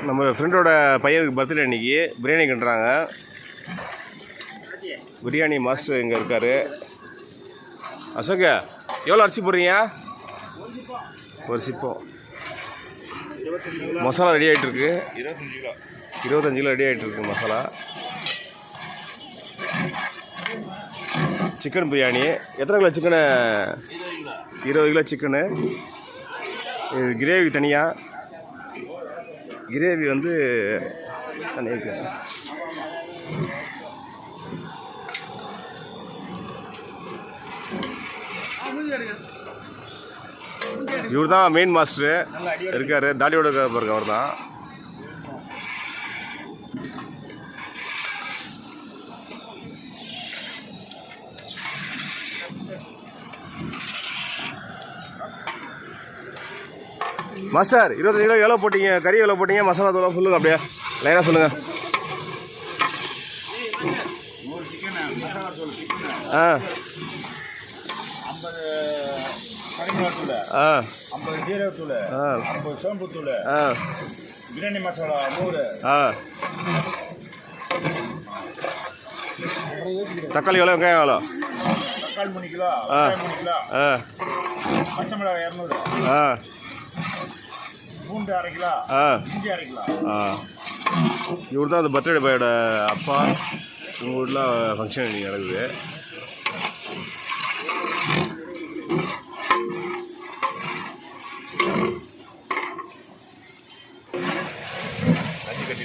நம்ம ஃப்ரெண்டோட பையனுக்கு பர்த்டே அன்றைக்கி பிரியாணி கண்டுறாங்க. பிரியாணி மாஸ்டர் இங்கே இருக்கார். அசோக், எவ்வளோ அரிசி போடுறீங்க? ஒரு சிப்பம். மசாலா ரெடி ஆகிட்டுருக்கு. 25 கிலோ ரெடி ஆகிட்டுருக்கு மசாலா. சிக்கன் பிரியாணி. எத்தனை கிலோ சிக்கனு? 20 kilo chicken. இது கிரேவி தனியாக. கிரேவி வந்து தனியாக. இவர் தான் மெயின் மாஸ்டரு இருக்காரு. தாடியோட பாருங்க, அவர் தான். மாஸ்டர் 25 கிலோ எவ்வளோ போட்டீங்க? கறி எவ்வளோ போட்டீங்க? மசாலா தூள் சொல்லுங்கள், அப்படியே லைனாக சொல்லுங்கள். ஆ 50 ஜீரகத்தூள், 50 சோம்புத்தூள், பிரியாணி மசாலா 100. தக்காளி எவ்வளோ? வெங்காயம் எவ்வளோ? தக்காளி 3 கிலோ, 3 கிலோ, பச்சை மிளகாய் 200, பூண்டு 1/2 கிலோ, இஞ்சி 1/2 கிலோ. இவர் தான் அந்த பர்த்டே பாயோட அப்பா. உங்கள் வீட்டில் ஃபங்க்ஷன் இன்னைக்கு நடக்குது.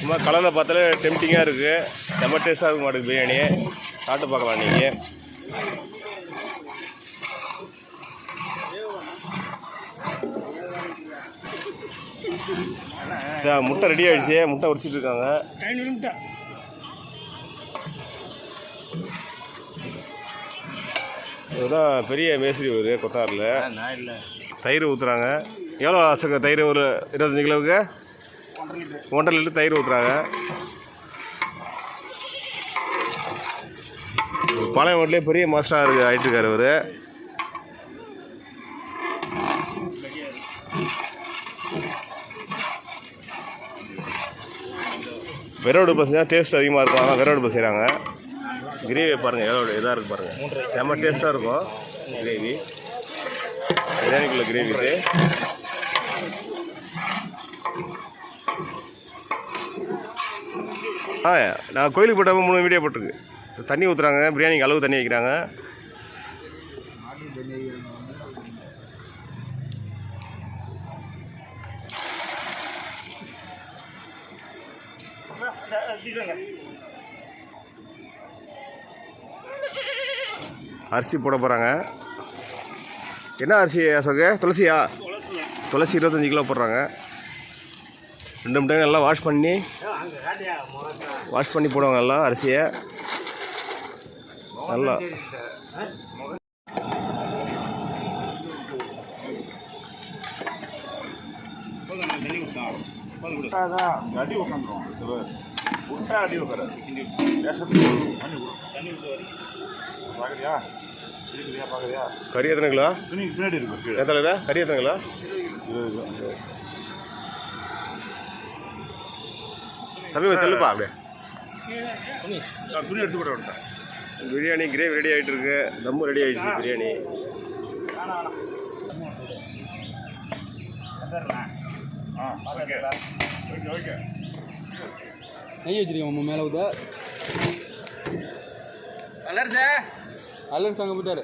சும்மா கலரில் பார்த்தாலே டெம்டிங்காக இருக்குது. செம்ம டேஸ்ட்டாக இருக்க மாட்டேங்குது பிரியாணி. சாப்பிட்டு பார்க்கலாம் நீங்கள். முட்டை ரெடி ஆகிடுச்சு. முட்டை உரிச்சிட்டு இருக்காங்க. இதுதான் பெரிய மேஸ்திரி ஒரு கொத்தாரில். தயிர் ஊற்றுறாங்க. எவ்வளோ அசங்க தயிர்? ஒரு 25 கிலோவுக்கு 1.5 லிட்டர் தயிர் ஊற்றுறாங்க. பாளையம் வீட்லேயே பெரிய மாஸ்டராக ஆகிட்டுருக்காரு இவர். விரவடு பஸ் தான் டேஸ்ட் அதிகமாக இருக்கும். ஆனால் விரவடு பஸ் செய்கிறாங்க. கிரேவி பாருங்கள் எவ்வளோ இதாக இருக்குது பாருங்கள். செம்ம டேஸ்ட்டாக இருக்கும் கிரேவி. பிரியாணிக்குள்ள கிரேவி இது. நான் கோயிலுக்கு போட்டப்போ 3 வீடியோ போட்டிருக்கு. தண்ணி ஊற்றுறாங்க. பிரியாணிக்கு அளவு தண்ணி வைக்கிறாங்க. அரிசி போட போகிறாங்க. என்ன அரிசி அசோக்கு? துளசியா? துளசி 25 கிலோ போடுறாங்க. 2 டைம் நல்லா வாஷ் பண்ணி போடுவாங்க எல்லாம் அரிசியை. நல்லா கறி எத்தனை கிலோ? எத்தனை கறி எத்தனை கிலோ? தம்பி தெல்லுப்பா அப்படியே துணி எடுத்து கூட விட்டேன். பிரியாணி கிரேவி ரெடி ஆகிட்டு இருக்கு. தம்மு ரெடி ஆகிடுச்சு பிரியாணி. நெய் வச்சிருக்கோம் மேலே ஊற்ற. அல்லர் சாங்க போட்டாரு.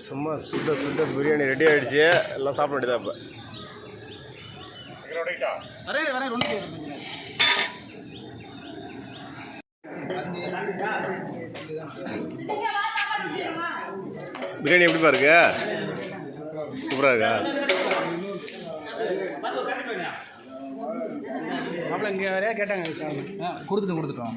சும்மா சுட்ட பிரியாணி ரெடி ஆகிடுச்சு. எல்லாம் சாப்பிட வேண்டியதா இப்போ. பிரியாணி எப்படிப்பா இருக்கு? சூப்பராக இருக்கா? மாப்பிள்ள இங்கே வேறையா கேட்டாங்க. கொடுத்துட்டோம்.